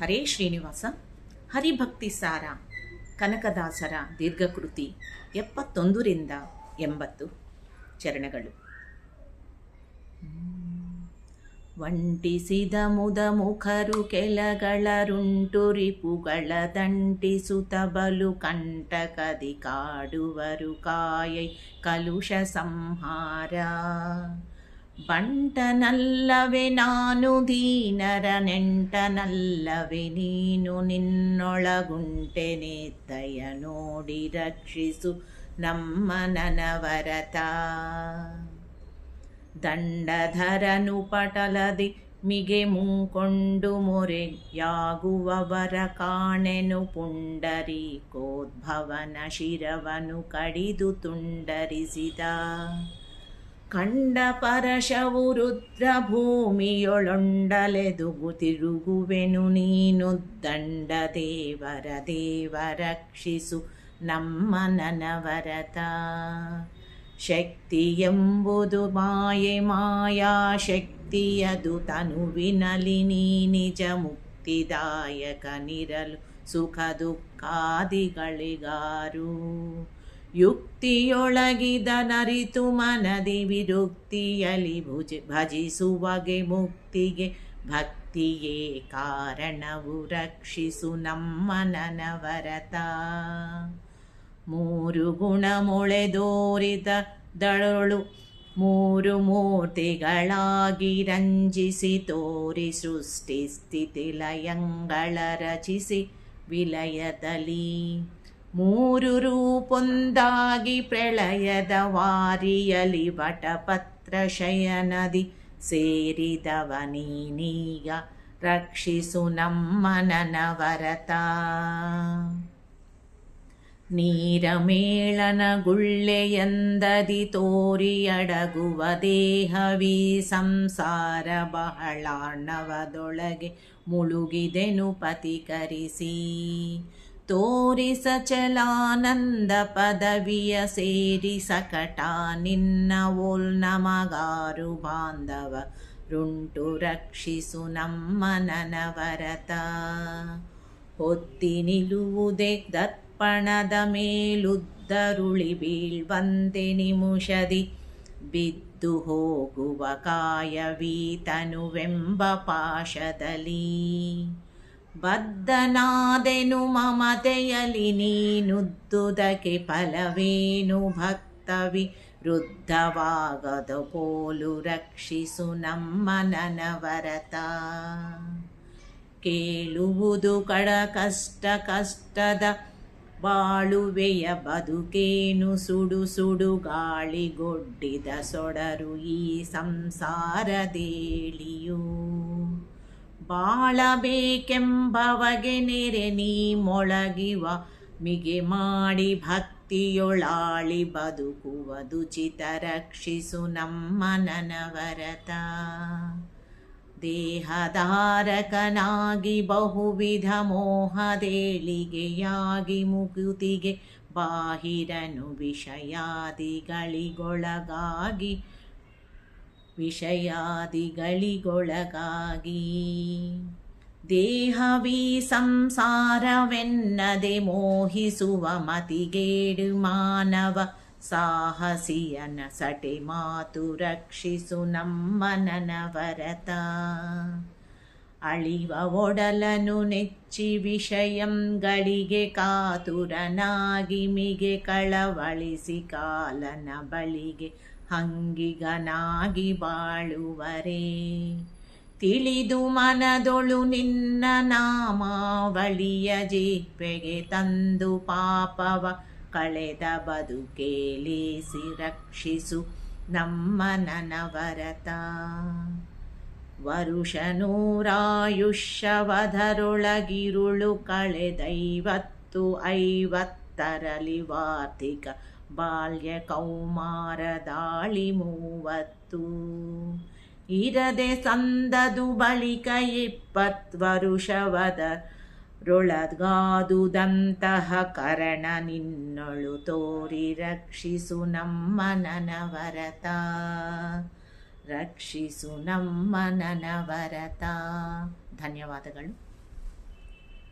ಹರೇ ಶ್ರೀನಿವಾಸ. ಹರಿಭಕ್ತಿ ಸಾರ ಕನಕದಾಸರ ದೀರ್ಘಕೃತಿ 71ರಿಂದ 80 ಚರಣಗಳು. ವಂಟಿಸಿದ ಮುದ ಮುಖರು ಕೆಳಗಳ ರುಂಟು ರಿಪುಗಳ ದಂಟಿಸುತ್ತ ಬಲು ಕಂಟಕದಿ ಕಾಡುವರು ಕಾಯೈ ಕಲುಷ ಸಂಹಾರ. ಬಂಟನಲ್ಲವೇ ನಾನು ದೀನರ ನೆಂಟನಲ್ಲವೇ ನೀನು, ನಿನ್ನೊಳಗುಂಟೆನೆತ್ತಯ ನೋಡಿ ರಕ್ಷಿಸು ನಮ್ಮ ನನವರತ. ದಂಡಧರನು ಪಟಲದಿ ಮಿಗೆ ಮುಂಕೊಂಡು ಮೊರೆಯಾಗುವವರ ಕಾಣೆನು, ಪುಂಡರೀಕೋದ್ಭವನ ಶಿರವನು ಕಡಿದು ತುಂಡರಿಸಿದ. ಕಂಡ ಪರಶವು ರುದ್ರ ಭೂಮಿಯೊಳೊಂಡಲೆದುಗು ತಿರುಗುವೆನು ನೀನು, ದಂಡ ದೇವರ ದೇವ ರಕ್ಷಿಸು ನಮ್ಮ ನನವರತ. ಶಕ್ತಿ ಎಂಬುದು ಮಾಯೆ ಮಾಯಾ ಶಕ್ತಿಯದು ತನುವಿನಲಿ ನೀ ನಿಜ ಮುಕ್ತಿದಾಯಕನಿರಲು ಸುಖ ದುಃಖಾದಿಗಳಿಗಾರು. ಯುಕ್ತಿಯೊಳಗಿದ ನರಿತು ಮನದಿ ವಿರುಕ್ತಿಯಲಿ ಭಜಿಸುವಗೆ ಮುಕ್ತಿಗೆ ಭಕ್ತಿಯೇ ಕಾರಣವು ರಕ್ಷಿಸು ನಮ್ಮ ನನವರತ. ಮೂರು ಗುಣ ಮೊಳೆದೋರಿದ ದಳೊಳು ಮೂರು ಮೂರ್ತಿಗಳಾಗಿ ರಂಜಿಸಿ ತೋರಿ ಸೃಷ್ಟಿ ಸ್ಥಿತಿ ಲಯಂಗಳ ರಚಿಸಿ ವಿಲಯದಲ್ಲಿ. ಮೂರು ರೂಪೊಂದಾಗಿ ಪ್ರಳಯದ ವಾರಿಯಲಿ ವಟಪತ್ರ ಶಯನದಿ ಸೇರಿದವ ನೀನೀಗ ರಕ್ಷಿಸು ನಮ್ಮ ನನವರತ. ನೀರ ಮೇಳನ ಗುಳ್ಳೆಯಂದದಿ ತೋರಿ ಅಡಗುವ ದೇಹವೀ ಸಂಸಾರ ಬಹಳಾಣವದೊಳಗೆ ಮುಳುಗಿದೆನು ಪತಿಕರಿಸಿ. ತೋರಿಸ ಚಲಾನಂದ ಪದವಿಯ ಸೇರಿ ಸಕಟ ನಿನ್ನ ಓಲ್ ನಮಗಾರು ಬಾಂಧವ ರುಂಟು ರಕ್ಷಿಸು ನಮ್ಮ ನನವರತ. ಹೊತ್ತಿ ನಿಲುವುದೇ ದರ್ಪಣದ ಮೇಲುದ್ದರುಳಿ ಬೀಳ್ವಂತೆ ನಿಮಿಷದಿ ಬಿದ್ದು ಹೋಗುವ ಕಾಯವೀತನುವೆಂಬ ಪಾಶದಲ್ಲಿ. ಬದ್ಧನಾದೆನು ಮಮತೆಯಲಿ ನೀನುದ್ದುದಕ್ಕೆ ಫಲವೇನು ಭಕ್ತವಿ ವೃದ್ಧವಾಗದ ಪೋಲು ರಕ್ಷಿಸು ನಮ್ಮ ನನವರತ. ಕೇಳುವುದು ಕಡ ಕಷ್ಟ ಕಷ್ಟದ ಬಾಳುವೆಯ ಬದುಕೇನು ಸುಡು ಸುಡು ಗಾಳಿಗೊಡ್ಡಿದ ಸೊಡರು ಈ ಸಂಸಾರದೇಳಿಯು. ಬಾಳಬೇಕೆಂಬವಗೆ ನೆರೆ ನೀ ಮೊಳಗಿವ ಮಿಗೆ ಮಾಡಿ ಭಕ್ತಿಯೊಳಾಳಿ ಬದುಕುವುದುಚಿತ ರಕ್ಷಿಸು ನಮ್ಮ ನನವರತ. ದೇಹಧಾರಕನಾಗಿ ಬಹುವಿಧ ಮೋಹದೇಳಿಗೆಯಾಗಿ ಮುಕುತಿಗೆ ಬಾಹಿರನು ವಿಷಯಾದಿಗಳಿಗೊಳಗಾಗಿ. ದೇಹವೀ ಸಂಸಾರವೆನ್ನದೆ ಮೋಹಿಸುವ ಮತಿಗೇಡು ಮಾನವ ಸಾಹಸಿಯನ ಸಟೆ ಮಾತು ರಕ್ಷಿಸು ನಮ್ಮ ನನವರತ. ಅಳಿವ ಒಡಲನು ನೆಚ್ಚಿ ವಿಷಯಂಗಳಿಗೆ ಕಾತುರನಾಗಿ ಮಿಗೆ ಕಳವಳಿಸಿ ಕಾಲನ ಬಳಿಗೆ ಹಂಗಿಗನಾಗಿ ಬಾಳುವರೇ. ತಿಳಿದು ಮನದೊಳು ನಿನ್ನ ನಾಮಾವಳಿಯ ಜಿಹ್ವೆಗೆ ತಂದು ಪಾಪವ ಕಳೆದ ಬದುಕೇಲಿಸಿ ರಕ್ಷಿಸು ನಮ್ಮ ನನವರತ. ವರುಷ ನೂರಾಯುಷ್ಯವಧರೊಳಗಿರುಳು ಕಳೆದೈವತ್ತರಲಿ ವಾರ್ಧಿಕ ಬಾಲ್ಯ ಕೌಮಾರದಾಳಿ 30. ಇರದೆ ಸಂದದು ಬಳಿಕ 20 ವರುಷವದರೊಳಗಾದುದಂತಹ ಕರಣ ನಿನ್ನೊಳು ತೋರಿ ರಕ್ಷಿಸು ನಮ್ಮ ನನವರತ. ರಕ್ಷಿಸು ನಮ್ಮ ನನವರತ. ಧನ್ಯವಾದಗಳು.